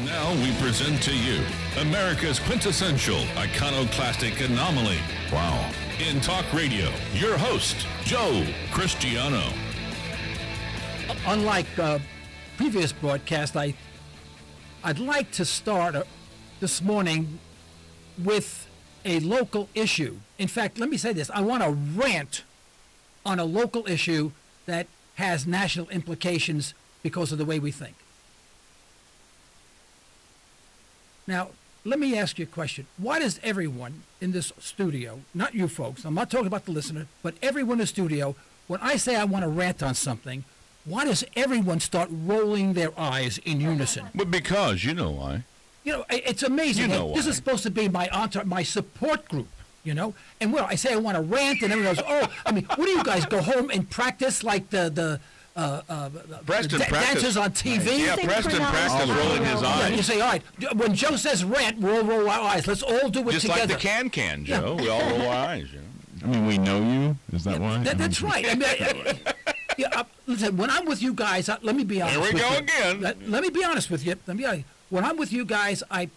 Now we present to you America's quintessential iconoclastic anomaly. Wow. In talk radio, your host, Joe Cristiano. Unlike previous broadcasts, I'd like to start this morning with a local issue. In fact, let me say this. I want to rant on a local issue that has national implications because of the way we think. Now, let me ask you a question. Why does everyone in this studio, not you folks, I'm not talking about the listener, but everyone in the studio, when I say I want to rant on something, why does everyone start rolling their eyes in unison? But because, you know why. You know, it's amazing. You know This why. is supposed to be my my support group, you know? And well, I say I want to rant, and everyone goes, oh, I mean, what do you guys go home and practice like the Preston dancers on TV? Yeah, Preston practiced rolling his Yeah, you eyes. say, all right, when Joe says rant, we'll roll our eyes. Let's all do it Just together. like the can, Joe. We all roll our eyes, you know. I mean, we know you. Is that why? That's right. I mean, listen, when I'm with you guys, let me be honest Here we with go you. again. Let me be honest with you. When I'm with you guys, I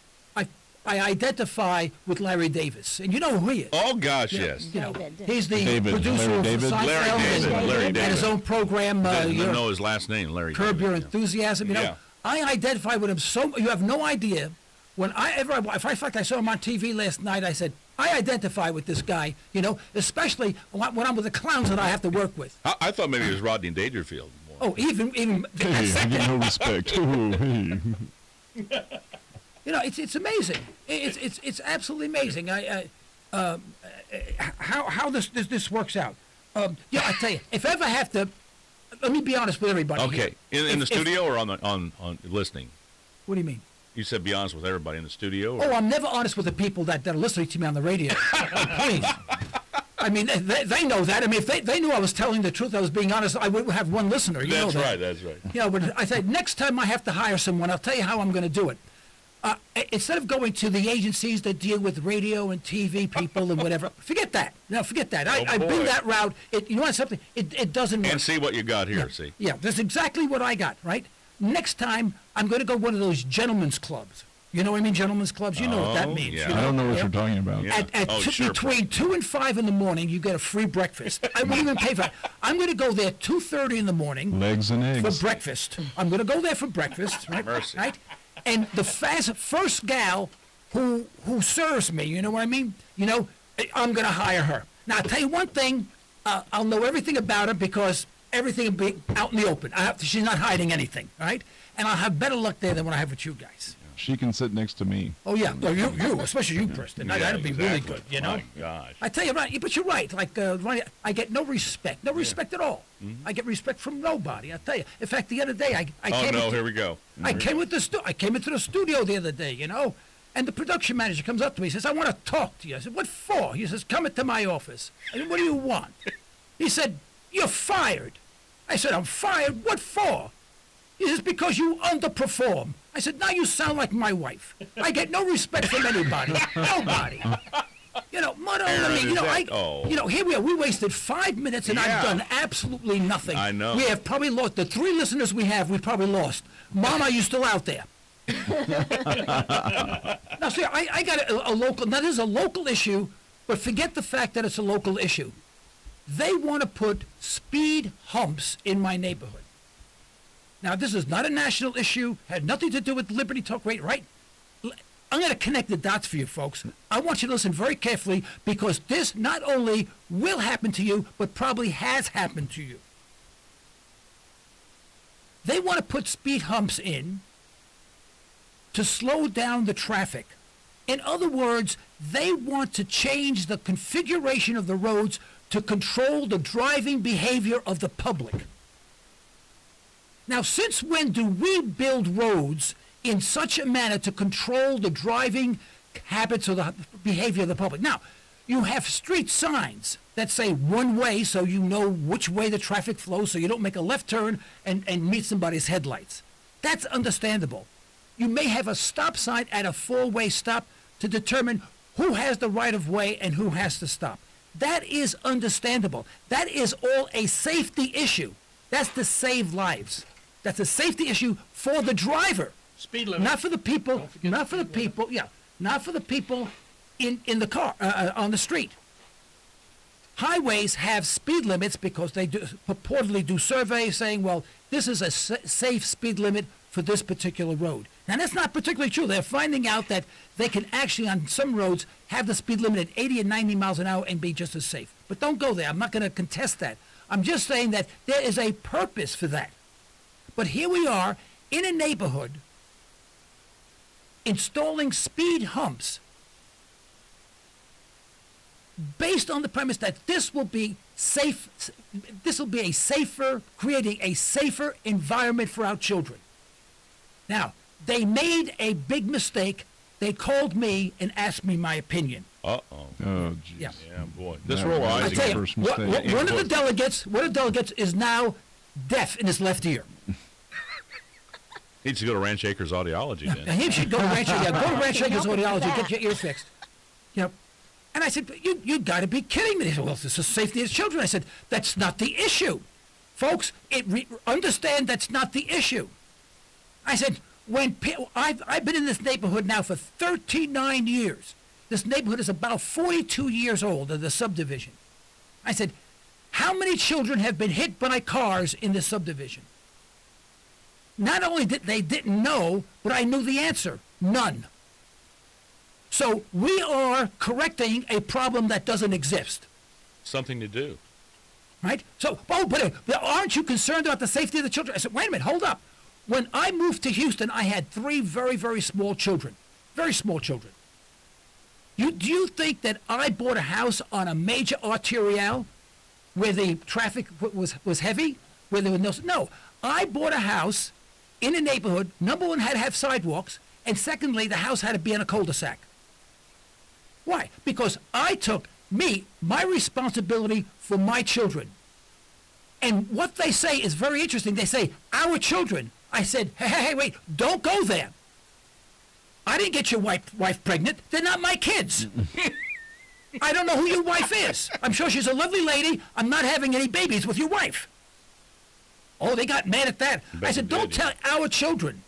identify with Larry Davis, and you know who he is. Oh, gosh, yes. You know, David. he's the David. producer Larry of David. Seinfeld Larry and David. his own program, Didn't know his last name, Larry Curb Your David, yeah. Enthusiasm. You know, Yeah. I identify with him so. You have no idea. If I felt I saw him on TV last night, I said, I identify with this guy. You know, especially when I'm with the clowns that I have to work with. I thought maybe it was Rodney Dangerfield. Oh, even Hey, I get no respect. Ooh, hey. You know, it's amazing. It's absolutely amazing. How this works out. Yeah, I tell you, if I ever have to, let me be honest with everybody. Okay, in the studio or on listening? What do you mean? You said be honest with everybody in the studio? Or? Oh, I'm never honest with the people that are listening to me on the radio. Please. I mean, they know that. I mean, if they knew I was telling the truth, I was being honest, I wouldn't have one listener. You know that. That's right. You know, but I say, next time I have to hire someone, I'll tell you how I'm going to do it. Instead of going to the agencies that deal with radio and TV people and whatever, forget that. No, forget that. I've boy. been that route. You want something? It doesn't work. And see what you got here, see? Yeah, that's exactly what I got, right? Next time, I'm going to go one of those gentlemen's clubs. You know what I mean, gentlemen's clubs? You know what that Oh, means. yeah. You I don't know what Yeah. you're talking about. Yeah. Between 2 and 5 in the morning, you get a free breakfast. I won't even pay for it. I'm going to go there 2:30 in the morning Legs and for eggs. breakfast. I'm going to go there for breakfast, right? Mercy. Right? And the first gal who serves me, you know what I mean? You know, I'm going to hire her. Now, I'll tell you one thing. I'll know everything about her because everything will be out in the open. She's not hiding anything, right? And I'll have better luck there than what I have with you guys. She can sit next to me. Oh, yeah. Well, you, especially you, Preston. That'd be really exactly. good, you know? My gosh. I tell you, right, but you're right. Like, Ronnie, I get no respect. No respect at all. I get respect from nobody, I tell you. In fact, the other day, I Oh, came no, into- here we go. I came into the studio the other day, you know, and the production manager comes up to me and says, I want to talk to you. I said, what for? He says, come into my office. I said, what do you want? He said, you're fired. I said, I'm fired? What for? He says, because you underperform. I said, now you sound like my wife. I get no respect from anybody. Nobody. You know, mother, I mean, you know, you know, here we are. We wasted 5 minutes, and Yeah. I've done absolutely nothing. I know. We have probably lost the 3 listeners we have. We've probably lost. Mom, are you still out there? Now, see, I got a local. Now, this is a local issue, but forget the fact that it's a local issue. They want to put speed humps in my neighborhood. Now, this is not a national issue. Had nothing to do with Liberty Talk Radio, right? I'm going to connect the dots for you, folks. I want you to listen very carefully because this not only will happen to you, but probably has happened to you. They want to put speed humps in to slow down the traffic. In other words, they want to change the configuration of the roads to control the driving behavior of the public. Now, since when do we build roads in such a manner to control the driving habits or the behavior of the public? Now, you have street signs that say one way so you know which way the traffic flows so you don't make a left turn and meet somebody's headlights. That's understandable. You may have a stop sign at a four-way stop to determine who has the right of way and who has to stop. That is understandable. That is all a safety issue. That's to save lives. That's a safety issue for the driver. Speed limit. Not for the people, Don't forget not for the speed limit. people, yeah, not for the people in the car, on the street. Highways have speed limits because they purportedly do surveys saying, well, this is a safe speed limit for this particular road. Now, that's not particularly true. They're finding out that they can actually, on some roads, have the speed limit at 80 and 90 miles an hour and be just as safe. But don't go there. I'm not going to contest that. I'm just saying that there is a purpose for that. But here we are in a neighborhood installing speed humps based on the premise that this will be safe, this will be a safer, creating a safer environment for our children. Now, they made a big mistake. They called me and asked me my opinion. Uh-oh. Oh, jeez. Yeah. Yeah, boy. This That roll was- I eyes tell you, first mistake. one of the delegates is now deaf in his left ear. needs to go to Ranch Acres Audiology Now, then. he should go to Ranch Acres Audiology, get your ear fixed. You know, and I said, you got to be kidding me. He said, well, this is safety of the children. I said, that's not the issue. Folks, understand that's not the issue. I said, I've been in this neighborhood now for 39 years. This neighborhood is about 42 years old of the subdivision. I said, how many children have been hit by cars in this subdivision? Not only did they didn't know, but I knew the answer. None. So we are correcting a problem that doesn't exist, Something to do. right? So, but aren't you concerned about the safety of the children? I said, wait a minute, hold up. When I moved to Houston, I had 3 very, very small children. Very small children. Do you think that I bought a house on a major arterial where the traffic was heavy? Where there was no, I bought a house in a neighborhood. Number one, had to have sidewalks. And secondly, the house had to be in a cul-de-sac. Why? Because I took my responsibility for my children. And what they say is very interesting. They say, our children. I said, hey, wait, don't go there. I didn't get your wife pregnant. They're not my kids. I don't know who your wife is. I'm sure she's a lovely lady. I'm not having any babies with your wife. Oh, they got mad at that. I said, don't tell our children.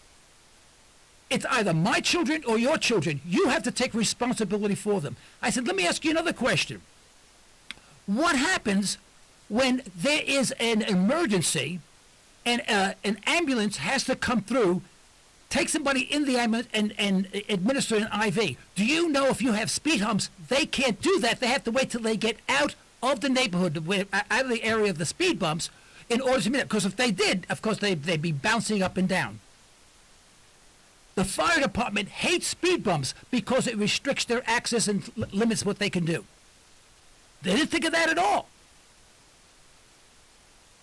It's either my children or your children. You have to take responsibility for them. I said, let me ask you another question. What happens when there is an emergency and an ambulance has to come through, take somebody in the ambulance and administer an IV? Do you know if you have speed humps, they can't do that. They have to wait till they get out of the neighborhood, out of the area of the speed bumps, in order to meet it. Because if they did, of course, they'd be bouncing up and down. The fire department hates speed bumps because it restricts their access and limits what they can do. They didn't think of that at all.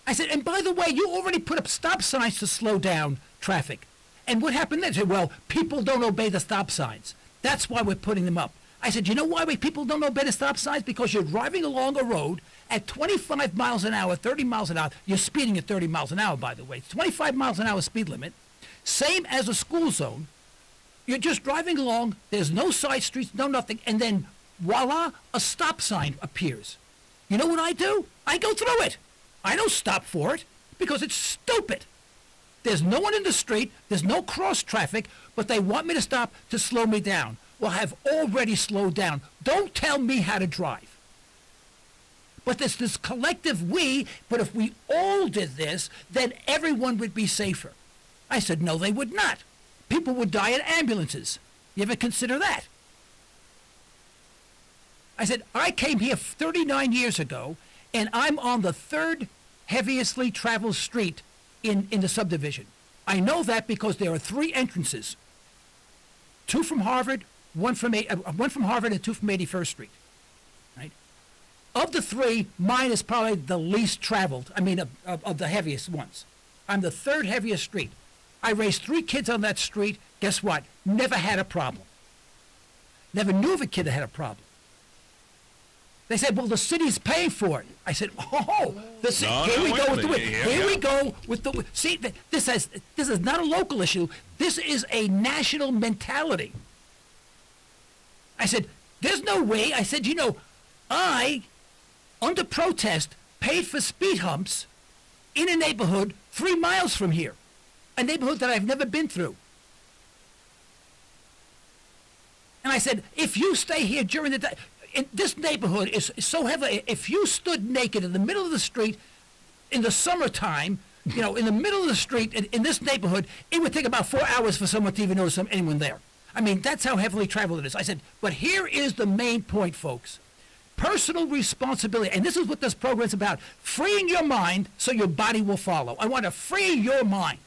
I said, and by the way, you already put up stop signs to slow down traffic. And what happened then? They said, well, people don't obey the stop signs. That's why we're putting them up. I said, you know why people don't obey the stop signs? Because you're driving along a road at 25 miles an hour, 30 miles an hour. You're speeding at 30 miles an hour, by the way. It's 25 miles an hour speed limit. Same as a school zone. You're just driving along. There's no side streets, no nothing. And then, voila, a stop sign appears. You know what I do? I go through it. I don't stop for it because it's stupid. There's no one in the street. There's no cross traffic, but they want me to stop to slow me down. Well, I have already slowed down. Don't tell me how to drive. But there's this collective we, but if we all did this, then everyone would be safer. I said, no, they would not. People would die in ambulances. You ever consider that? I said, I came here 39 years ago, and I'm on the 3rd heaviestly traveled street in the subdivision. I know that because there are 3 entrances. 2 from Harvard, one from Harvard and 2 from 81st Street. Right? Of the 3, mine is probably the least traveled, of the heaviest ones. I'm the 3rd heaviest street. I raised 3 kids on that street. Guess what? Never had a problem. Never knew of a kid that had a problem. They said, well, the city's paying for it. I said, oh, here we go with the Here we go with the see. This is not a local issue. This is a national mentality. I said, there's no way. I said, I, under protest, paid for speed humps in a neighborhood 3 miles from here, a neighborhood that I've never been through. I said, if you stay here during the day, this neighborhood is so heavy. If you stood naked in the middle of the street in the summertime, you know, in the middle of the street in this neighborhood, it would take about 4 hours for someone to even notice anyone there. I mean, that's how heavily traveled it is. I said, but here is the main point, folks. Personal responsibility, and this is what this program's about, freeing your mind so your body will follow. I want to free your mind.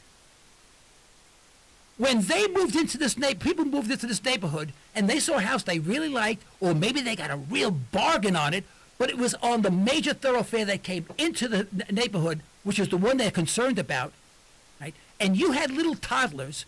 When they moved into this people moved into this neighborhood, and they saw a house they really liked, or maybe they got a real bargain on it, but it was on the major thoroughfare that came into the neighborhood, which is the one they're concerned about, right? And you had little toddlers.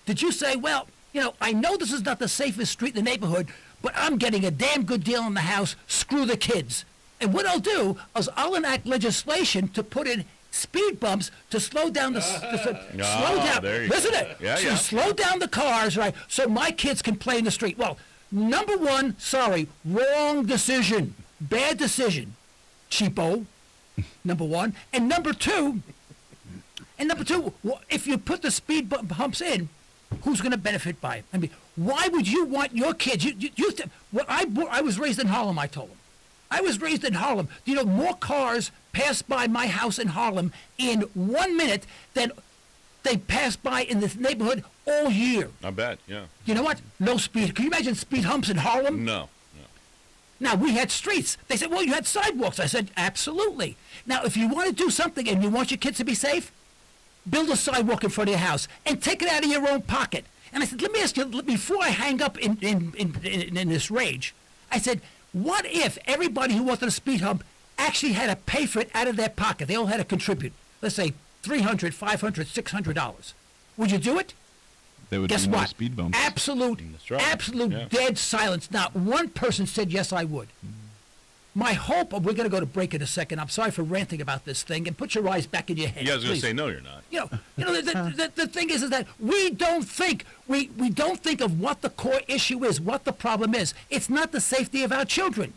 Did you say, well, you know, I know this is not the safest street in the neighborhood, but I'm getting a damn good deal on the house. Screw the kids. And what I'll do is I'll enact legislation to put in speed bumps to slow down slow down. Listen to it. Yeah. Slow down the cars, right? So my kids can play in the street. Well, number one, sorry, wrong decision, bad decision, cheapo. Number one, and number two, if you put the speed bumps in, who's going to benefit by it? I mean, why would you want your kids? I was raised in Harlem. I told them. I was raised in Harlem. Do you know more cars pass by my house in Harlem in 1 minute than they pass by in this neighborhood all year? I bet, yeah. You know what? No speed. Can you imagine speed humps in Harlem? No. Now, we had streets. They said, well, you had sidewalks. I said, absolutely. Now, if you want to do something and you want your kids to be safe, build a sidewalk in front of your house and take it out of your own pocket. And I said, let me ask you, before I hang up in this rage, I said, what if everybody who wanted a speed hump actually had to pay for it out of their pocket? They all had to contribute, let's say, $300, $500, $600. Would you do it? They would Guess do more what? speed bumps. Absolute dead silence. Not one person said, yes, I would. My hope, we're going to go to break in a second. I'm sorry for ranting about this thing, and put your eyes back in your head. Yeah, I was going to please. say, no, you're not. You know, the thing is that we don't think of what the core issue is, what the problem is. It's not the safety of our children.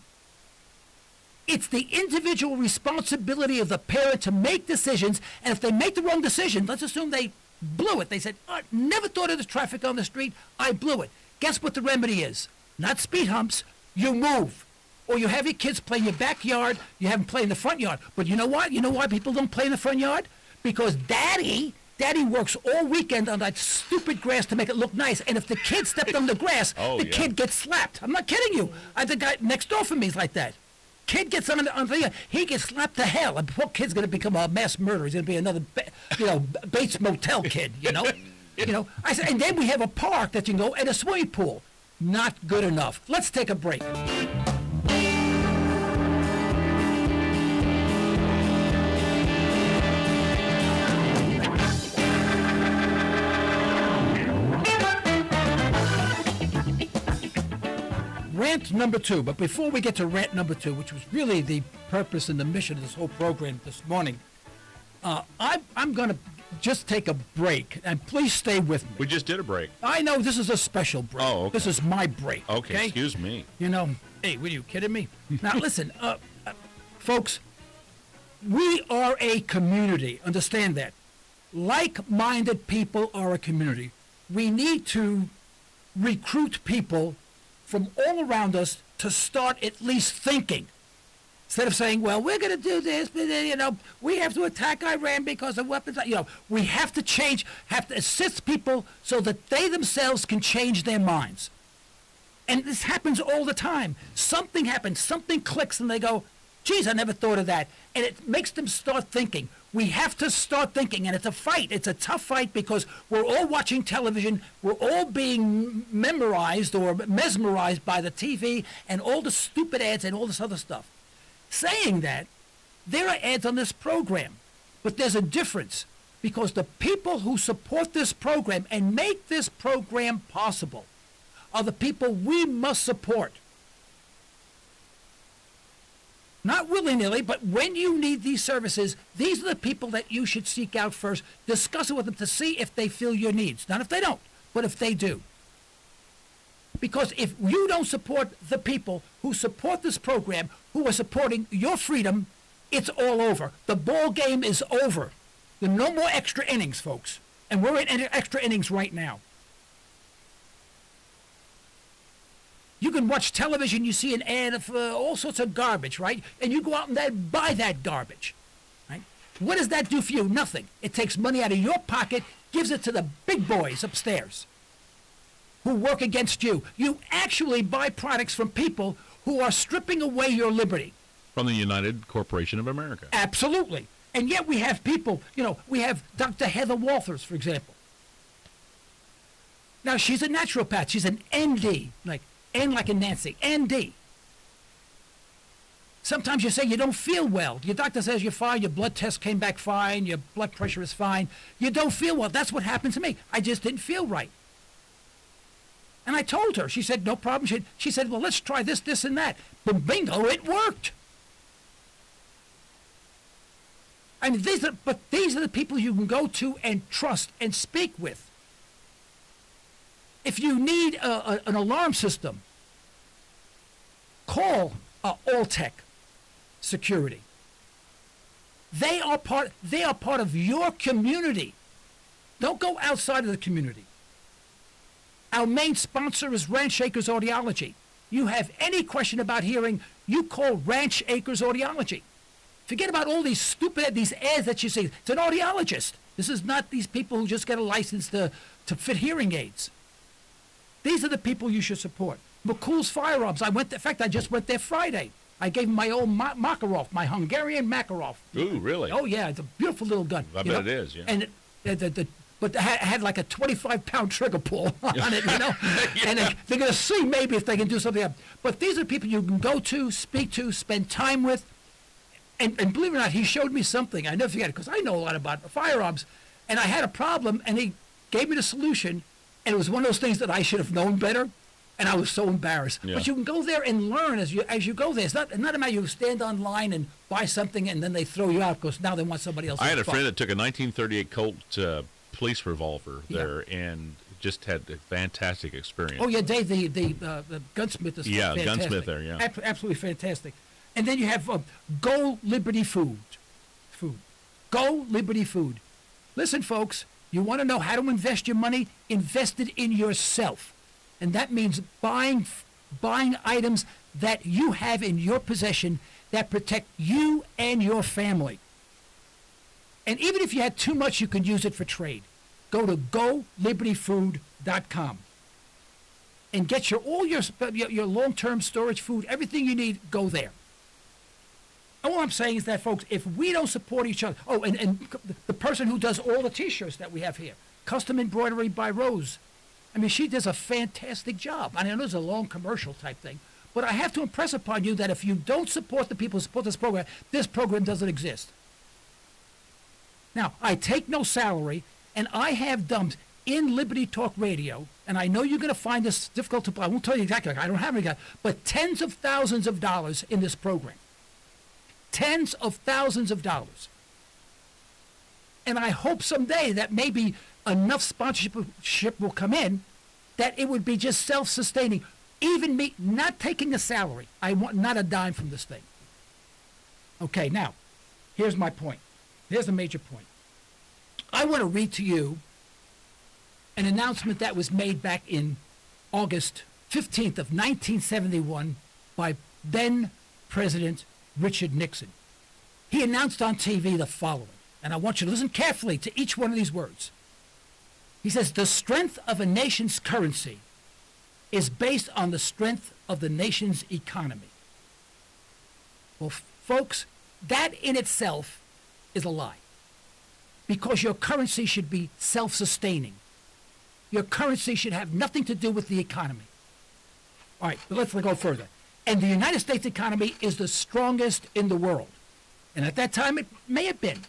It's the individual responsibility of the parent to make decisions, and if they make the wrong decision, let's assume they blew it. They said, I never thought of the traffic on the street, I blew it. Guess what the remedy is? Not speed humps, you move. Or you have your kids play in your backyard, you have them play in the front yard. But you know what? You know why people don't play in the front yard? Because Daddy works all weekend on that stupid grass to make it look nice. And if the kid stepped on the grass, kid gets slapped. I'm not kidding you. The guy next door from me is like that. Kid gets on the he gets slapped to hell. And poor kid's going to become a mass murderer. He's going to be another, Bates Motel kid, I said, and then we have a park that you can go and a swimming pool. Not good enough. Let's take a break. Rant number two, but before we get to rant number two, which was really the purpose and the mission of this whole program this morning, I'm going to just take a break, and please stay with me. We just did a break. I know this is a special break. Oh, okay. This is my break. Okay, excuse me. You know, hey, were you kidding me? Now listen, folks, we are a community. Understand that. Like-minded people are a community. We need to recruit people from all around us to start at least thinking. Instead of saying, well, we're going to do this, but, we have to attack Iran because of weapons. We have to change, have to assist people so that they themselves can change their minds. And this happens all the time. Something happens, something clicks, and they go, geez, I never thought of that. And it makes them start thinking. We have to start thinking, and it's a fight. It's a tough fight because we're all watching television. We're all being memorized or mesmerized by the TV and all the stupid ads and all this other stuff. Saying that, there are ads on this program, but there's a difference because the people who support this program and make this program possible are the people we must support. Not willy-nilly, but when you need these services, these are the people that you should seek out first. Discuss it with them to see if they fill your needs. Not if they don't, but if they do. Because if you don't support the people who support this program, who are supporting your freedom, it's all over. The ball game is over. There are no more extra innings, folks. And we're in extra innings right now. can watch television, you see an ad for all sorts of garbage, right? And you go out and then buy that garbage, right? What does that do for you? Nothing. It takes money out of your pocket, gives it to the big boys upstairs who work against you. You actually buy products from people who are stripping away your liberty. From the United Corporation of America. Absolutely. And yet we have people, we have Dr. Heather Walters, for example. Now, she's a naturopath. She's an ND, like N like in Nancy, ND. Sometimes you say you don't feel well. Your doctor says you're fine, your blood test came back fine, your blood pressure is fine. You don't feel well. That's what happened to me. I just didn't feel right. And I told her. She said, no problem. She said, well, let's try this, this, and that. But bingo, it worked. I mean, these are the people you can go to and trust and speak with. If you need an alarm system, call Alltech Security. They are part of your community. Don't go outside of the community. Our main sponsor is Ranch Acres Audiology. You have any question about hearing, you call Ranch Acres Audiology. Forget about all these these ads that you see. It's an audiologist. This is not these people who just get a license to fit hearing aids. These are the people you should support. McCool's Firearms. In fact, I just went there Friday. I gave him my old Makarov, my Hungarian Makarov. Ooh, really? Oh, yeah. It's a beautiful little gun. I bet it is, yeah. And but it had like a 25-pound trigger pull on it, Yeah. And they're going to see maybe if they can do something else. But these are people you can go to, speak to, spend time with. And believe it or not, he showed me something. I never forget it because I know a lot about firearms. And I had a problem, and he gave me the solution. And it was one of those things that I should have known better. And I was so embarrassed. Yeah. But you can go there and learn as you go there. It's not a matter you stand online and buy something and then they throw you out because now they want somebody else. I had a friend that took a 1938 Colt police revolver there and just had a fantastic experience. Oh yeah, Dave, the gunsmith is fantastic. Gunsmith there, yeah. Absolutely fantastic. And then you have Go Liberty Food. Go Liberty Food. Listen, folks, you want to know how to invest your money? Invest it in yourself. And that means buying items that you have in your possession that protect you and your family. And even if you had too much, you can use it for trade. Go to GoLibertyFood.com and get all your long-term storage food, everything you need, go there. All I'm saying is that, folks, if we don't support each other, and the person who does all the T-shirts that we have here, Custom Embroidery by Rose, I mean, she does a fantastic job. I know it's a long commercial type thing, but I have to impress upon you that if you don't support the people who support this program doesn't exist. Now, I take no salary, and I have dumped in Liberty Talk Radio, and I know you're going to find this difficult to, I won't tell you exactly, I don't have any, but tens of thousands of dollars in this program. Tens of thousands of dollars. And I hope someday that maybe enough sponsorship will come in that it would be just self-sustaining. Even me not taking a salary. I want not a dime from this thing. Okay, now, here's my point. Here's a major point. I want to read to you an announcement that was made back in August 15th of 1971 by then President Richard Nixon. He announced on TV the following, and I want you to listen carefully to each one of these words. He says, the strength of a nation's currency is based on the strength of the nation's economy. Well, folks, that in itself is a lie. Because your currency should be self-sustaining. Your currency should have nothing to do with the economy. All right, but let's go further. And the United States economy is the strongest in the world. And at that time, it may have been.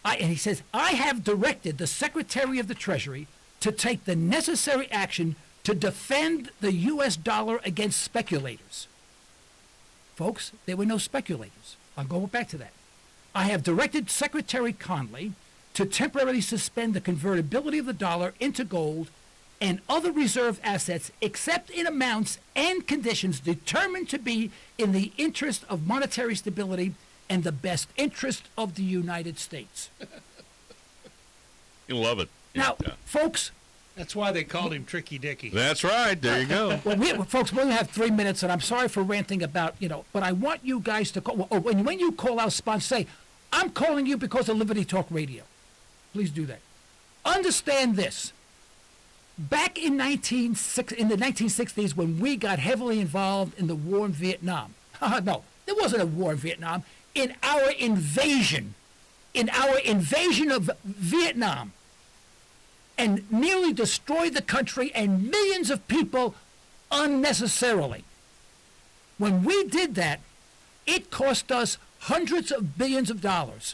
And he says, I have directed the Secretary of the Treasury to take the necessary action to defend the U.S. dollar against speculators. Folks, there were no speculators. I'll go back to that. I have directed Secretary Conley to temporarily suspend the convertibility of the dollar into gold and other reserve assets except in amounts and conditions determined to be in the interest of monetary stability and the best interest of the United States. You love it. Now, Yeah. folks, That's why they called him Tricky Dicky. That's right. There you go. Well, folks, we only have 3 minutes, and I'm sorry for ranting about, but I want you guys to call. Oh, and when you call our sponsor, say, I'm calling you because of Liberty Talk Radio. Please do that. Understand this. Back in the 1960s, when we got heavily involved in the war in Vietnam, no, there wasn't a war in Vietnam. In our invasion of Vietnam, and nearly destroyed the country and millions of people unnecessarily. When we did that, it cost us hundreds of billions of dollars.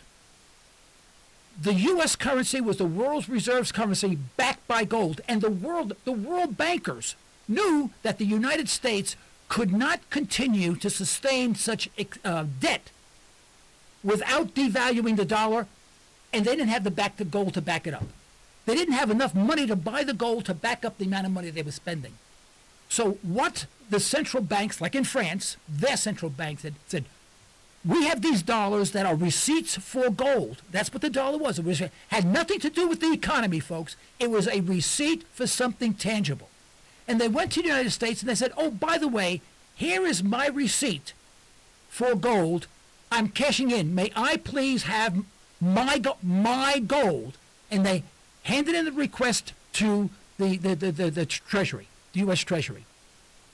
The U.S. currency was the world's reserves currency backed by gold, and the world bankers knew that the United States could not continue to sustain such debt without devaluing the dollar, and they didn't have the gold to back it up. They didn't have enough money to buy the gold to back up the amount of money they were spending. So what the central banks, like in France, their central banks said, we have these dollars that are receipts for gold. That's what the dollar was. It had nothing to do with the economy, folks. It was a receipt for something tangible. And they went to the United States and they said, oh, by the way, here is my receipt for gold. I'm cashing in. May I please have my gold? And they handed in the request to the Treasury, the U.S. Treasury.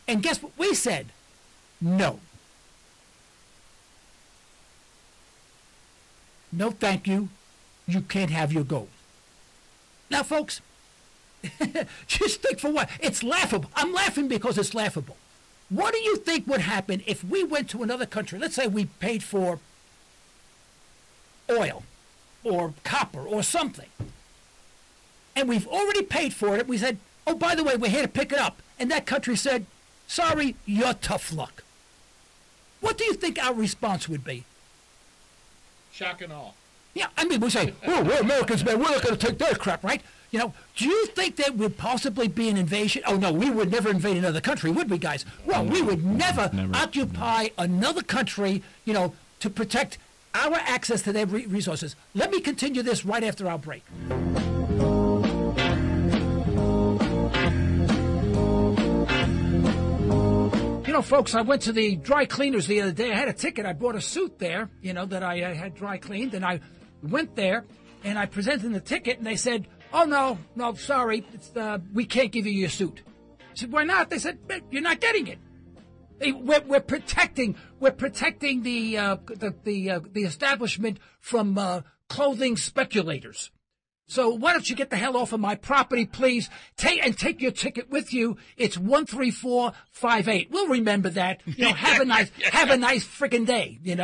And guess what we said? No. No, thank you. You can't have your gold. Now, folks, just think for what? It's laughable. I'm laughing because it's laughable. What do you think would happen if we went to another country? Let's say we paid for oil or copper or something. And we've already paid for it. We said, oh, by the way, we're here to pick it up. And that country said, sorry, you're tough luck. What do you think our response would be? Shock and awe. Yeah, I mean, we say, oh, we're Americans, man. We're not going to take that crap, right? Do you think there would possibly be an invasion? Oh, no, we would never invade another country, would we, guys? Well, we would never occupy another country, to protect our access to their resources. Let me continue this right after our break. Folks, I went to the dry cleaners the other day. I had a ticket. I bought a suit there, that I had dry cleaned. And I went there, and I presented the ticket, and they said, oh, no, sorry, we can't give you your suit. I said, why not? They said, you're not getting it. We're protecting the establishment from clothing speculators. So why don't you get the hell off of my property, please? Take your ticket with you. It's 13458. We'll remember that. Have a nice freaking day. And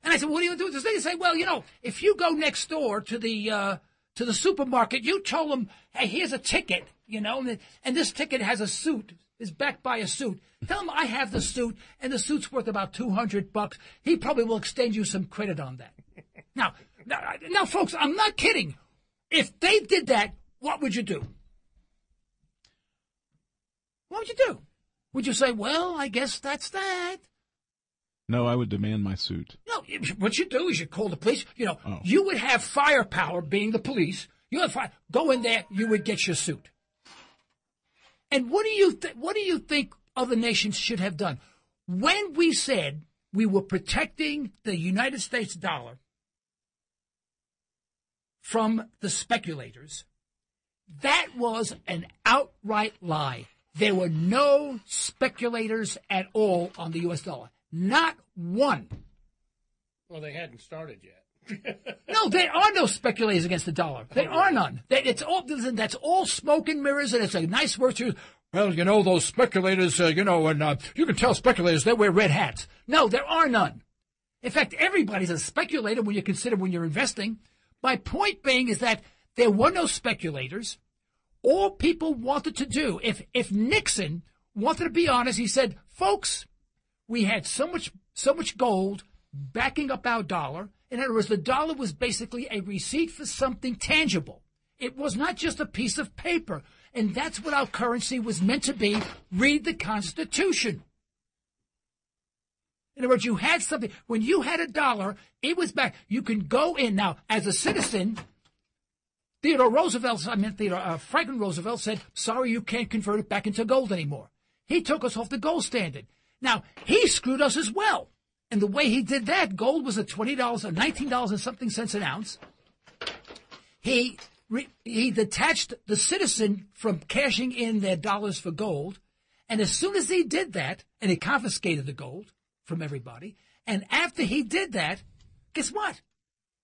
I said, what do you do with this thing? They say, well, if you go next door to the supermarket, you tell them, hey, here's a ticket, and this ticket has a suit, is backed by a suit. Tell him I have the suit, and the suit's worth about $200. He probably will extend you some credit on that. Now, folks, I'm not kidding. If they did that, what would you do? What would you do? Would you say, well, I guess that's that? No, I would demand my suit. No, what you do is you call the police. You would have firepower being the police. You have go in there, you would get your suit. And what do you think other nations should have done? When we said we were protecting the United States dollar from the speculators, that was an outright lie. There were no speculators at all on the U.S. dollar. Not one. Well, they hadn't started yet. No, there are no speculators against the dollar. There are none. That's all smoke and mirrors, and it's a nice word to use. Well, those speculators, and you can tell speculators, they wear red hats. No, there are none. In fact, everybody's a speculator when you're investing. My point being is that there were no speculators. All people wanted to do, if Nixon wanted to be honest, he said, folks, we had so much gold backing up our dollar. In other words, the dollar was basically a receipt for something tangible. It was not just a piece of paper. And that's what our currency was meant to be. Read the Constitution. In other words, you had something. When you had a dollar, it was back. You can go in now as a citizen. Franklin Roosevelt said, sorry, you can't convert it back into gold anymore. He took us off the gold standard. Now, he screwed us as well. And the way he did that, gold was at $20 or $19 and something cents an ounce. He detached the citizen from cashing in their dollars for gold. And as soon as he did that, and he confiscated the gold from everybody, and after he did that, guess what?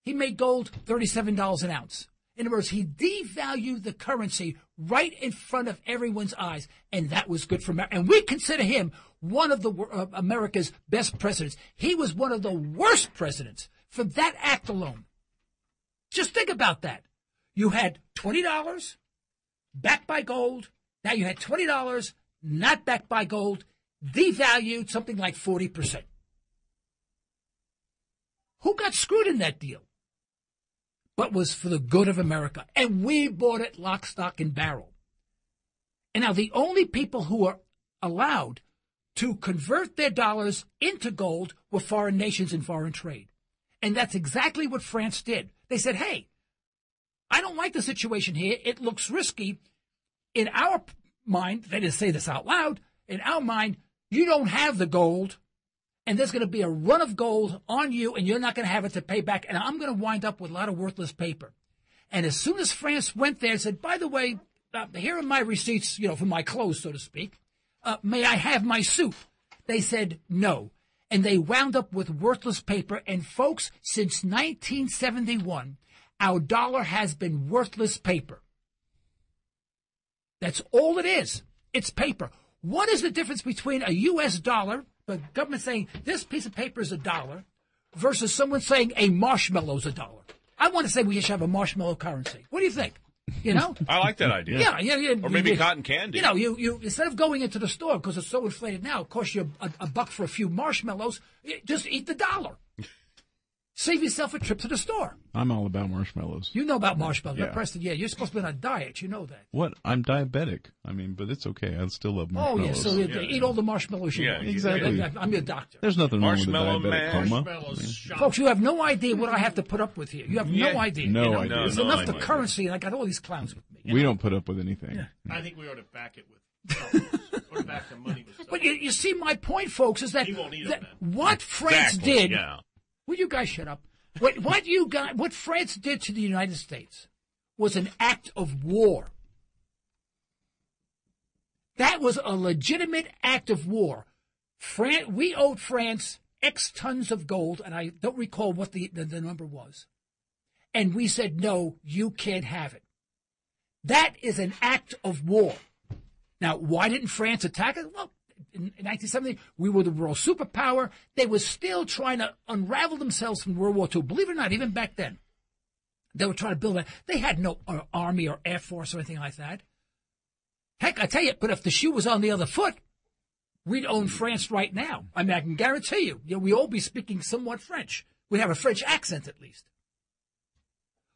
He made gold $37 an ounce. In other words, he devalued the currency right in front of everyone's eyes, and that was good for America. And we consider him one of America's best presidents. He was one of the worst presidents for that act alone. Just think about that. You had $20 backed by gold. Now you had $20 not backed by gold, devalued something like 40%. Who got screwed in that deal? But was for the good of America. And we bought it lock, stock, and barrel. And now the only people who are allowed to convert their dollars into gold were foreign nations and foreign trade. And that's exactly what France did. They said, hey, I don't like the situation here. It looks risky. In our mind, they didn't say this out loud, in our mind, you don't have the gold. And there's going to be a run of gold on you, and you're not going to have it to pay back. And I'm going to wind up with a lot of worthless paper. And as soon as France went there and said, by the way, here are my receipts, for my clothes, so to speak. May I have my suit? They said no. And they wound up with worthless paper. And folks, since 1971, our dollar has been worthless paper. That's all it is. It's paper. What is the difference between a U.S. dollar, the government saying this piece of paper is $1, versus someone saying a marshmallow is $1? I want to say we should have a marshmallow currency. What do you think? I like that idea. Yeah. Or maybe cotton candy. You instead of going into the store because it's so inflated now, it costs you a buck for a few marshmallows. Just eat the dollar. Save yourself a trip to the store. I'm all about marshmallows. You know about marshmallows. Yeah. Preston, you're supposed to be on a diet. You know that. What? I'm diabetic. But it's okay. I still love marshmallows. Oh, yeah. So eat all the marshmallows you want. Exactly. I'm your doctor. There's nothing wrong with a diabetic coma. Folks, you have no idea what I have to put up with here. You have no idea. No idea. It's enough to currency, and I got all these clowns with me. We don't put up with anything. Yeah. I think we ought to back it with put back the money with stuff. But you see, my point, folks, is that, He won't eat them, what France did. Yeah. Will you guys shut up? What France did to the United States was an act of war. That was a legitimate act of war. We owed France X tons of gold, and I don't recall what the number was. And we said, no, you can't have it. That is an act of war. Now, why didn't France attack it? Well, in 1970, we were the world superpower. They were still trying to unravel themselves from World War II. Believe it or not, even back then, they were trying to build that. They had no army or air force or anything like that. Heck, I tell you, but if the shoe was on the other foot, we'd own France right now. I can guarantee you, we'd all be speaking somewhat French. We'd have a French accent at least.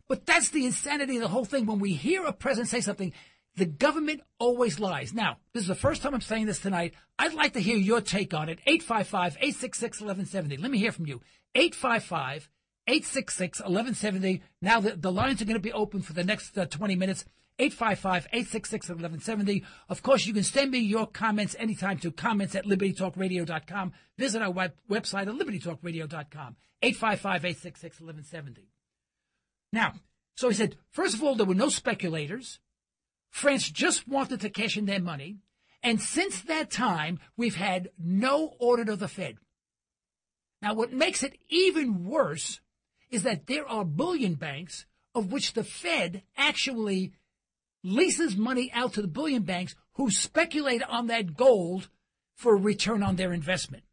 But that's the insanity of the whole thing. When we hear a president say something, the government always lies. Now, this is the first time I'm saying this tonight. I'd like to hear your take on it. 855-866-1170. Let me hear from you. 855-866-1170. Now, the lines are going to be open for the next 20 minutes. 855-866-1170. Of course, you can send me your comments anytime to comments@libertytalkradio.com. Visit our website at libertytalkradio.com. 855-866-1170. Now, so he said, first of all, there were no speculators. France just wanted to cash in their money. And since that time, we've had no audit of the Fed. Now, what makes it even worse is that there are bullion banks of which the Fed actually leases money out to the bullion banks who speculate on that gold for a return on their investment.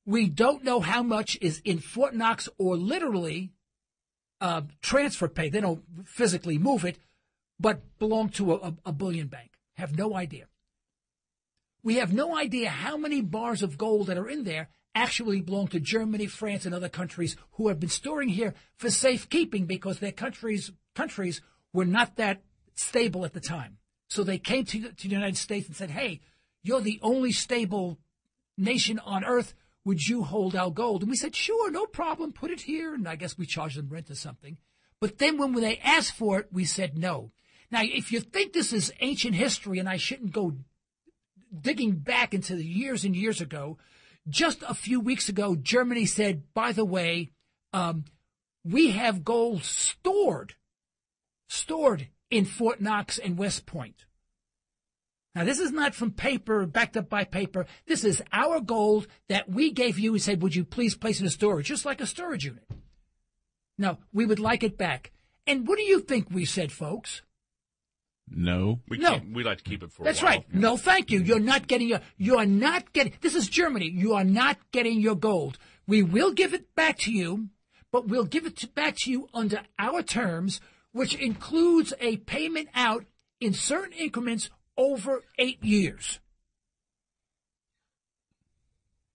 We don't know how much is in Fort Knox or literally transfer pay. They don't physically move it, but belong to a bullion bank. Have no idea. We have no idea how many bars of gold that are in there actually belong to Germany, France, and other countries who have been storing here for safekeeping because their countries were not that stable at the time. So they came to the United States and said, hey, you're the only stable nation on earth. Would you hold our gold? And we said, sure, no problem. Put it here. And I guess we charged them rent or something. But then when they asked for it, we said no. Now, if you think this is ancient history and I shouldn't go digging back into the years and years ago, just a few weeks ago, Germany said, by the way, we have gold stored in Fort Knox and West Point. Now, this is not from paper, backed up by paper. This is our gold that we gave you and said, would you please place it in storage, just like a storage unit. Now, we would like it back. And what do you think we said, folks? No. We like to keep it for That's a while. right. No, thank you. You're not getting this is Germany. You are not getting your gold. We will give it back to you, but we'll give it back to you under our terms, which includes a payment out in certain increments over 8 years.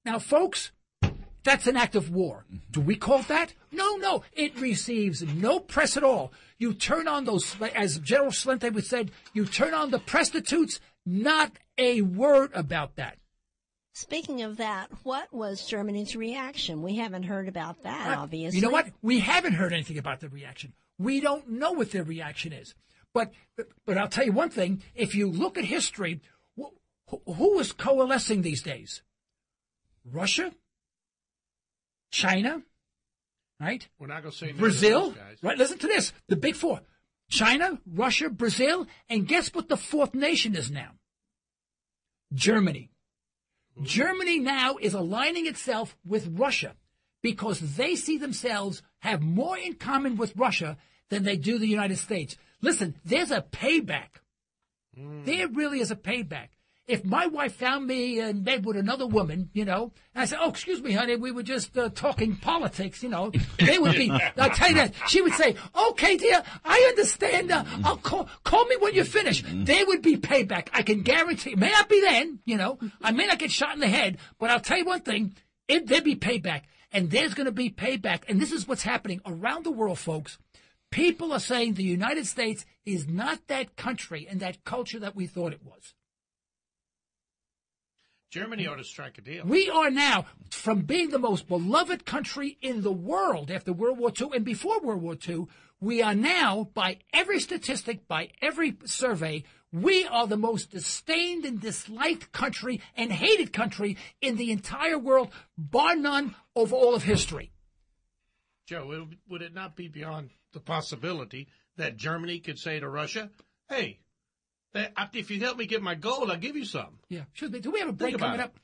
Now, folks, that's an act of war. Do we call that? No. It receives no press at all. You turn on those, as General Slente would said, you turn on the prostitutes, not a word about that. Speaking of that, what was Germany's reaction? We haven't heard about that, obviously. You know what? We haven't heard anything about the reaction. We don't know what their reaction is. But I'll tell you one thing. If you look at history, who is coalescing these days? Russia? China? Right? We're not going to say Brazil? guys. Right? Listen to this. The big four. China, Russia, Brazil, and guess what the fourth nation is now? Germany. Ooh. Germany now is aligning itself with Russia because they see themselves have more in common with Russia than they do the United States. Listen, there's a payback. There really is a payback. If my wife found me in bed with another woman, and I said, oh, excuse me, honey, we were just talking politics, they would be, I'll tell you that, she would say, okay, dear, I understand, I'll call me when you're finished. There would be payback. I can guarantee, it may not be then, I may not get shot in the head, but I'll tell you one thing, there'd be payback, and there's going to be payback, and this is what's happening around the world, folks. People are saying the United States is not that country and that culture that we thought it was. Germany ought to strike a deal. We are now, from being the most beloved country in the world after World War II and before World War II, we are now, by every statistic, by every survey, we are the most disdained and disliked country and hated country in the entire world, bar none, over all of history. Joe, would it not be beyond the possibility that Germany could say to Russia, hey, if you help me get my gold, I'll give you some. Yeah. Do we have a break coming up?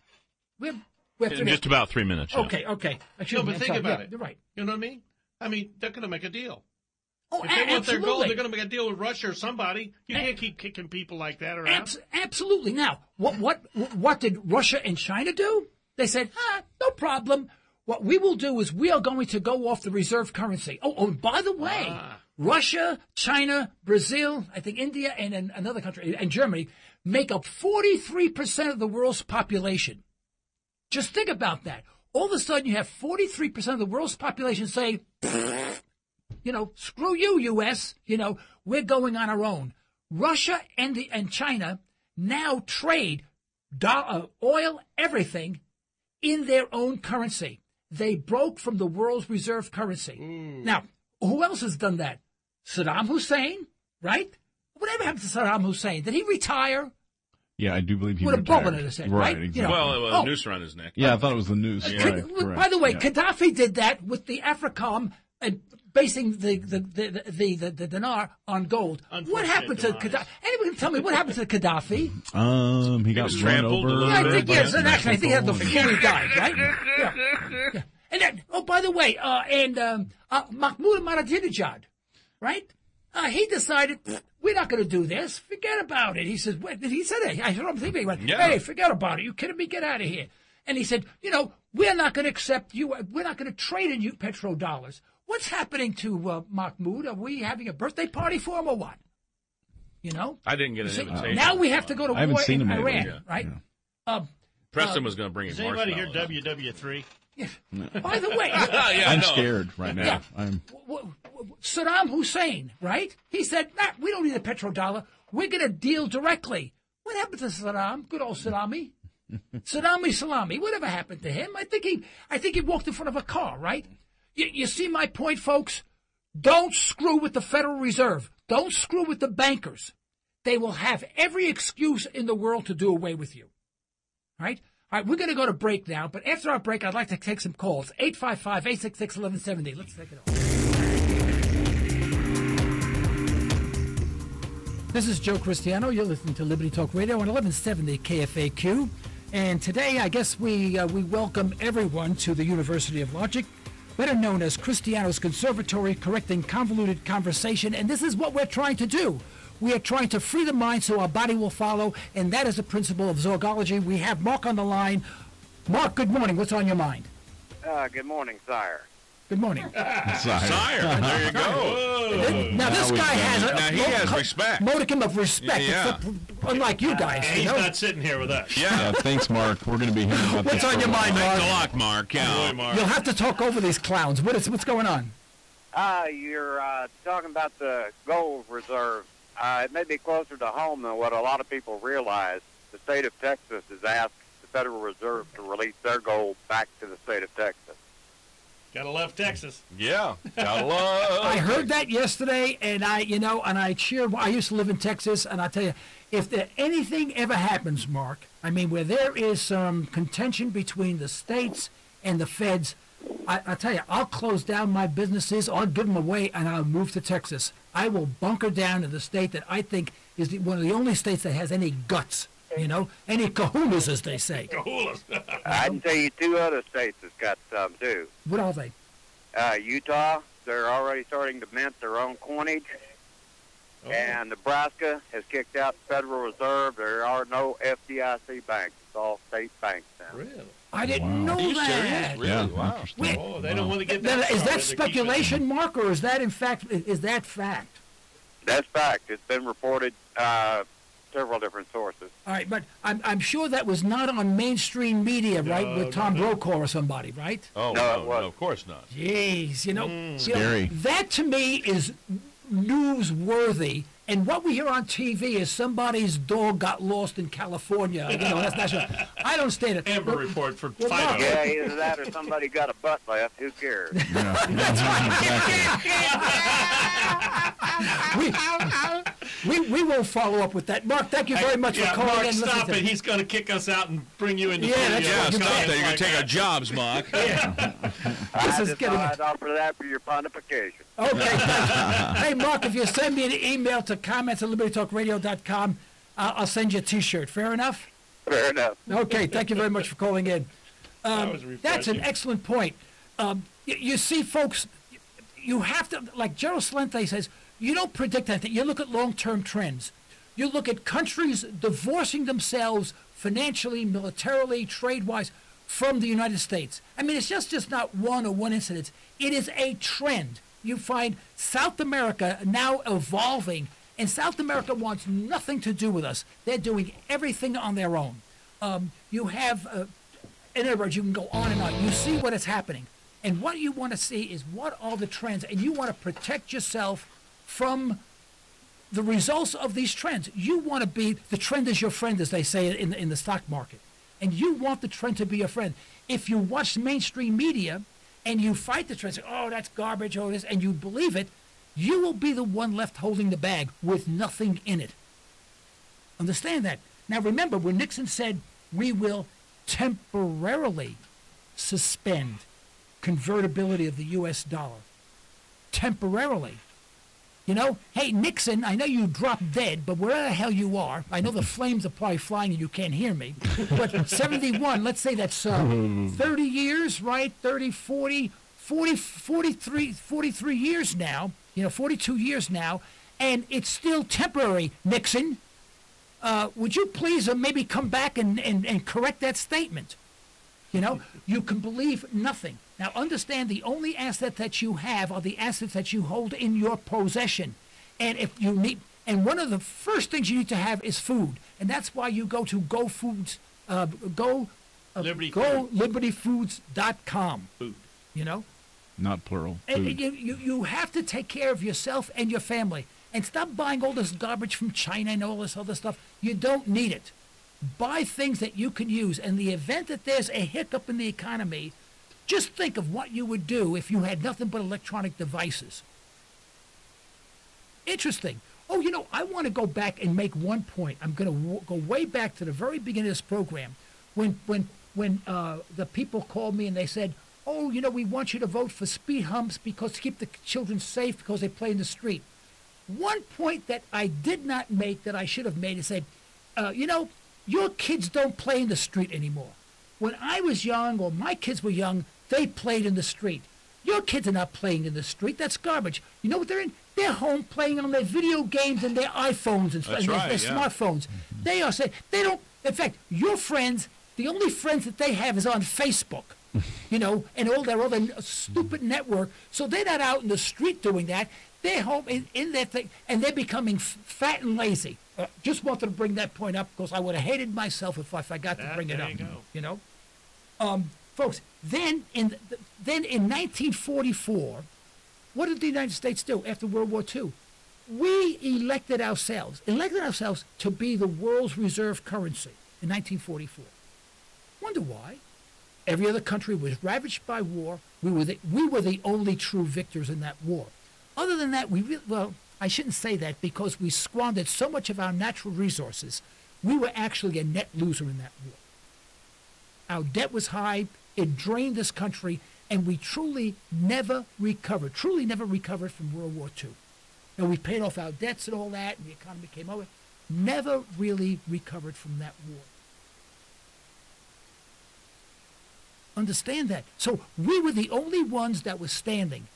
We have in just about 3 minutes. Yeah. Okay. No, but think about it. You're right. You know what I mean? They're going to make a deal. Oh, if they want their absolutely. gold, they're going to make a deal with Russia or somebody. You can't keep kicking people like that around. Absolutely. Now, what did Russia and China do? They said, no problem. What we will do is we are going to go off the reserve currency. Oh, and by the way, Russia, China, Brazil, I think India, and another country, and Germany, make up 43% of the world's population. Just think about that. All of a sudden, you have 43% of the world's population say, screw you, U.S., we're going on our own. Russia and China now trade oil, everything, in their own currency. They broke from the world's reserve currency. Now, who else has done that? Saddam Hussein, right? Whatever happened to Saddam Hussein? Did he retire? Yeah, I do believe he with retired. a bullet in his head, right? right? Exactly. Well, it was a noose around his neck. Yeah, I thought it was the noose. Right, by the way, yeah. Gaddafi did that with the AFRICOM, basing the dinar on gold. What happened to Gaddafi? Anyone can tell me what happened to Gaddafi? He got was run trampled over. a little Yeah, I bit. think yes. And actually, I think he had before he died, right? Yeah. And then, by the way, Mahmoud Ahmadinejad, right? He decided we're not going to do this. Forget about it. He says, he said it. I heard him thinking, hey, forget about it. You kidding me? Get out of here. And he said, we're not going to accept you. We're not going to trade in you petrodollars. What's happening to Mahmoud? Are we having a birthday party for him or what? I didn't get an invitation. Now we have to go to I haven't war seen in him lately, Iran, right? Yeah. Preston was going to bring him Does anybody hear marshmallows. WW3? Yeah. By the way, I'm scared right now. Yeah. Saddam Hussein, right? He said, we don't need a petrodollar. We're going to deal directly. What happened to Saddam? Good old Saddami. Salami. Whatever happened to him? I think he walked in front of a car, right? You see my point, folks? Don't screw with the Federal Reserve. Don't screw with the bankers. They will have every excuse in the world to do away with you. All right? All right, we're going to go to break now, but after our break, I'd like to take some calls. 855-866-1170. Let's take it on. This is Joe Cristiano. You're listening to Liberty Talk Radio on 1170 KFAQ. And today, I guess we welcome everyone to the University of Logic, better known as Cristiano's Conservatory, correcting convoluted conversation. And this is what we're trying to do. We are trying to free the mind so our body will follow, and that is the principle of Zorgology. We have Mark on the line. Mark, good morning. What's on your mind? Good morning, sire. Good morning. Sire, there you go. Now, this guy has he has respect. Modicum of respect, Yeah. unlike you guys. And he's you know? not sitting here with us. Yeah, thanks, Mark. We're going to be hearing about What's this on for your a while. mind, Thanks a Mark? lot, Mark. Yeah. You'll have to talk over these clowns. What's going on? You're talking about the gold reserve. It may be closer to home than what a lot of people realize. The state of Texas has asked the Federal Reserve to release their gold back to the state of Texas. Gotta love Texas. Yeah. Gotta love. I heard that yesterday, and I cheered. I used to live in Texas, and I tell you, if anything ever happens, Mark, I mean, where there is some contention between the states and the feds, I tell you, I'll close down my businesses, I'll give them away, and I'll move to Texas. I will bunker down in the state that I think is one of the only states that has any guts, any kahunas, as they say. I can tell you two other states that's got some, too. What are they? Utah, they're already starting to mint their own coinage. Oh. And Nebraska has kicked out the Federal Reserve. There are no FDIC banks. It's all state banks now. Really? I didn't know Are you that. serious? Really? Yeah, Wow. interesting. Wait. Oh, they don't want to get Now, that. is far. that They're keeping speculation, Mark, or is that in fact? Is that fact? That's fact. It's been reported several different sources. All right, but I'm sure that was not on mainstream media, right? No, With Tom no. Brokaw or somebody, right? Oh, No, it no, wasn't. of course not. Jeez, Scary. that to me is newsworthy. And what we hear on TV is somebody's dog got lost in California. That's not sure. I don't stand it. Amber Report for Well, Fido. Mark, Yeah, either that or somebody got a butt left. Who cares? we will follow up with that. Mark, thank you very much for calling Mark, in. Listen stop to- it. He's going to kick us out and bring you into Yeah, that's Yeah, right. stop Right. that. You're going to take our jobs, Mark. I This is just getting- thought I'd offer that for your pontification. Okay, thanks. Hey, Mark, if you send me an email to comments@libertytalkradio.com, I'll send you a T-shirt. Fair enough? Fair enough. Okay, thank you very much for calling in. That was That's an refreshing. excellent point. You see, folks, you have to, like Gerald Celente says, you don't predict anything. You look at long-term trends. You look at countries divorcing themselves financially, militarily, trade-wise from the United States. I mean, it's just not one incident. It is a trend. You find South America now evolving, and South America wants nothing to do with us. They're doing everything on their own. You have, in other words, you can go on and on. You see what is happening. And what you want to see is what are the trends, and you want to protect yourself from the results of these trends. You want to be, the trend is your friend, as they say in the stock market. And you want the trend to be your friend. If you watch mainstream media and you fight the trend, say, oh, that's garbage, oh, this, and you believe it, you will be the one left holding the bag with nothing in it. Understand that. Now remember, when Nixon said, we will temporarily suspend convertibility of the U.S. dollar. Temporarily. Hey, Nixon, I know you dropped dead, but wherever the hell you are, I know the flames are probably flying and you can't hear me, but 71, let's say that's 30 years, right? 30, 40, 43 years now, 42 years now, and it's still temporary, Nixon. Would you please maybe come back and correct that statement? You can believe nothing. Now, understand the only asset that you have are the assets that you hold in your possession. And if you need, and one of the first things you need to have is food. And that's why you go to libertyfoods.com. Food. Not plural. And Food. you have to take care of yourself and your family. And stop buying all this garbage from China and all this other stuff. You don't need it. Buy things that you can use. In the event that there's a hiccup in the economy, just think of what you would do if you had nothing but electronic devices. Interesting. Oh, I want to go back and make one point. I'm going to go way back to the very beginning of this program when the people called me and they said, oh, we want you to vote for speed humps because to keep the children safe because they play in the street. One point that I did not make that I should have made is say, your kids don't play in the street anymore. When I was young or my kids were young, they played in the street. Your kids are not playing in the street. That's garbage. You know what they're in? They're home playing on their video games and their iPhones and their smartphones. They are saying, they don't, in fact, your friends, the only friends that they have is on Facebook, and all their other stupid network. So they're not out in the street doing that. They're home in their thing, and they're becoming fat and lazy. Just wanted to bring that point up because I would have hated myself if I forgot to bring it up. You go. Folks, then in 1944, what did the United States do after World War II? We elected ourselves to be the world's reserve currency in 1944. Wonder why? Every other country was ravaged by war. We were the only true victors in that war. Other than that, I shouldn't say that because we squandered so much of our natural resources. We were actually a net loser in that war. Our debt was high. It drained this country, and we truly never recovered from World War II. And we paid off our debts and all that, and the economy came over. Never really recovered from that war. Understand that. So we were the only ones that were standing.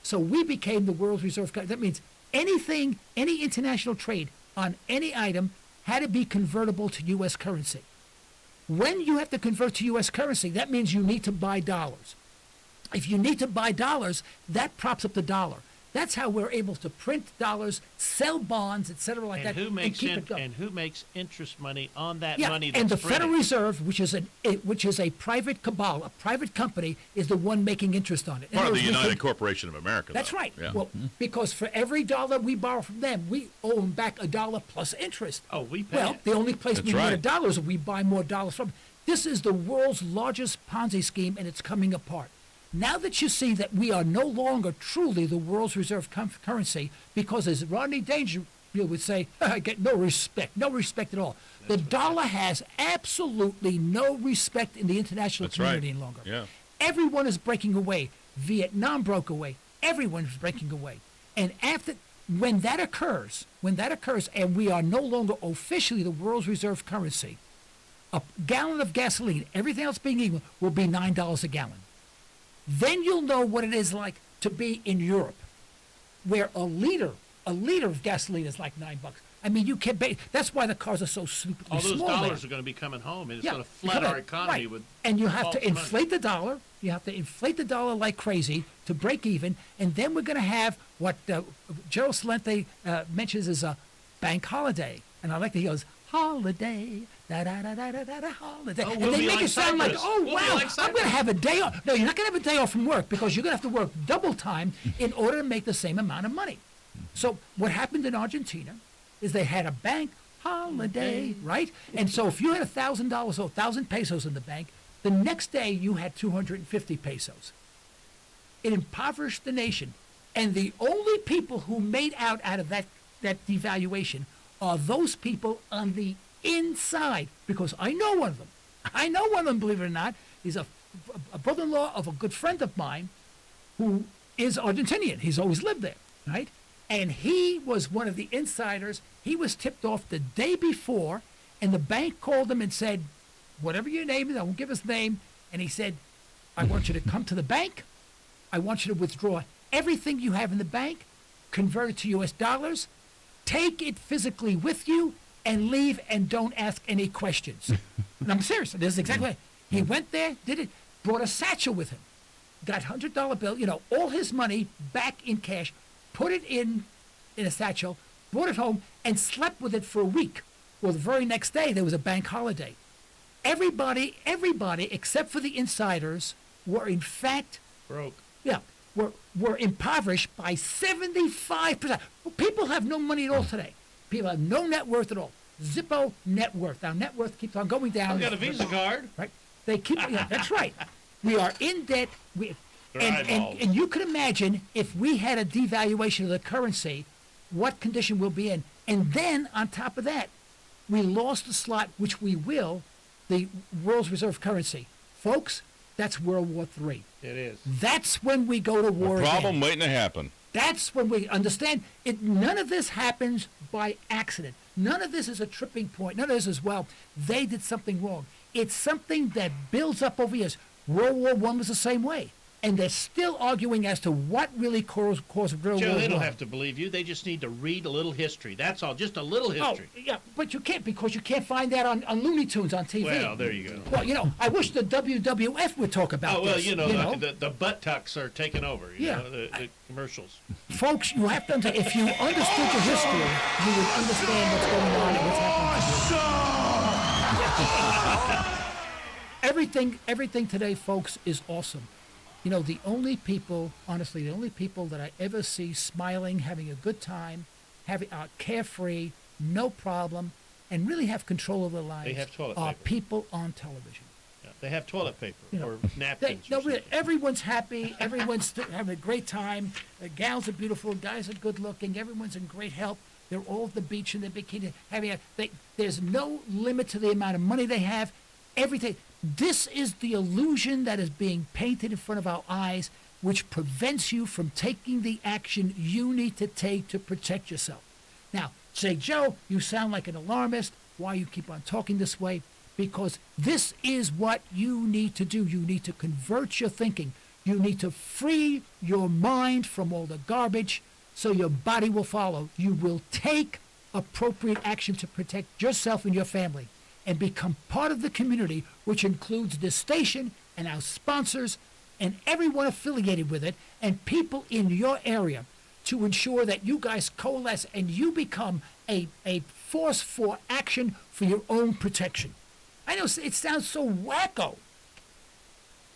So we became the world's reserve currency. That means any international trade on any item had to be convertible to U.S. currency. When you have to convert to U.S. currency, that means you need to buy dollars. If you need to buy dollars, that props up the dollar. That's how we're able to print dollars, sell bonds, etc., like that, and keep it going. And who makes interest money on that Yeah, money that's and the printed? Federal Reserve, which is a private cabal, a private company, is the one making interest on it. Part of the United Corporation of America. That's though. right. Yeah. Well, because for every dollar we borrow from them, we owe them back $1 plus interest. Oh, we pay Well, it. the only place That's we get right. a dollar is if we buy more dollars from them. This is the world's largest Ponzi scheme, and it's coming apart. Now that you see that we are no longer truly the world's reserve currency, because as Rodney Dangerfield would say, I get no respect at all. The dollar has absolutely no respect in the international community any longer. Yeah. Everyone is breaking away. Vietnam broke away. Everyone is breaking away. And when that occurs, and we are no longer officially the world's reserve currency, a gallon of gasoline, everything else being equal, will be $9 a gallon. Then you'll know what it is like to be in Europe, where a liter of gasoline is like $9. I mean, you can't. That's why the cars are so stupidly All those small dollars there. are going to be coming home, and it's Yeah, going to flood our correct, economy right. with. And you have false to inflate the dollar. You have to inflate the dollar like crazy to break even, and then we're going to have what Gerald Celente mentions as a bank holiday. And I like that he goes, holiday, da-da-da-da-da-da, holiday. Oh, And we'll they be make like it sound like, Cyprus. oh, We'll be wow, like I'm going to Cyprus. have a day off. No, you're not going to have a day off from work because you're going to have to work double time in order to make the same amount of money. So what happened in Argentina is they had a bank holiday, right? And so if you had $1,000 or 1,000 pesos in the bank, the next day you had 250 pesos. It impoverished the nation. And the only people who made out of that devaluation are those people on the inside. Because I know one of them. I know one of them, believe it or not. He's a brother-in-law of a good friend of mine who is Argentinian. He's always lived there, right? And he was one of the insiders. He was tipped off the day before, and the bank called him and said, whatever your name is, I won't give his name. And he said, I want you to come to the bank. I want you to withdraw everything you have in the bank, convert it to U.S. dollars, take it physically with you, and leave and don't ask any questions. And I'm serious. This is exactly right. He went there, did it, brought a satchel with him, got $100 bill, all his money back in cash, put it in a satchel, brought it home, and slept with it for a week. Well, the very next day, there was a bank holiday. Everybody, except for the insiders, were in fact broke. Yeah, were impoverished by 75%. People have no money at all today. People have no net worth at all. Zippo net worth. Our net worth keeps on going down. I've got a Visa card. Right? They keep. Yeah, that's right. We are in debt. And you can imagine if we had a devaluation of the currency, what condition we'll be in. And then on top of that, we lost the slot, which we will, the world's reserve currency. Folks, that's World War III. It is. That's when we go to war again. Problem waiting to happen. That's when we understand it. None of this happens by accident. None of this is a tripping point. None of this is, well, they did something wrong. It's something that builds up over years. World War I was the same way. And they're still arguing as to what really caused World War I. Joe, they don't have to believe you. They just need to read a little history. That's all. Just a little history. Oh, yeah, but you can't, because you can't find that on Looney Tunes on TV. Well, there you go. Well, you know, I wish the WWF would talk about Oh, well, this. the butt tucks are taking over. Yeah. The commercials. Folks, you have to understand, if you understood your history, you would understand what's going on and what's happening to you. Everything today, folks, is awesome. You know, the only people that I ever see smiling, having a good time, carefree, no problem, and really have control of their lives They have toilet are paper. people on television. Yeah, they have toilet paper You know, or napkins. or really, something. everyone's happy. Everyone's having a great time. The gals are beautiful. Guys are good looking. Everyone's in great health. They're all at the beach in their bikini. There's no limit to the amount of money they have. Everything. This is the illusion that is being painted in front of our eyes, which prevents you from taking the action you need to take to protect yourself. Now, say, Joe, you sound like an alarmist. Why you keep on talking this way? Because this is what you need to do. You need to convert your thinking. You need to free your mind from all the garbage so your body will follow. You will take appropriate action to protect yourself and your family and become part of the community, which includes this station and our sponsors and everyone affiliated with it and people in your area, to ensure that you guys coalesce and you become a force for action for your own protection. I know it sounds so wacko.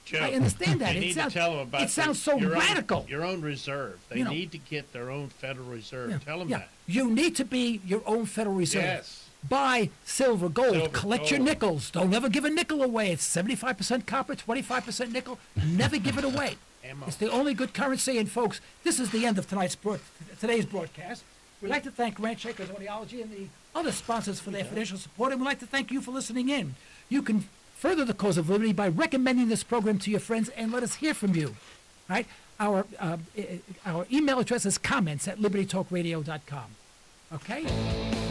Joe, I understand that. You need to tell them about it sounds so radical. Your own reserve. They need to get their own Federal Reserve. Tell them that. You need to be your own Federal Reserve. Yes. Buy silver, gold, collect your gold. nickels. Don't ever give a nickel away. It's 75% copper, 25% nickel. Never give it away. Ammo. It's the only good currency. And folks, this is the end of today's broadcast. We'd like to thank Ranch Acres Audiology and the other sponsors for their financial support, and we'd like to thank you for listening in. You can further the cause of liberty by recommending this program to your friends, and let us hear from you. Right? Our email address is comments@libertytalkradio.com. Okay?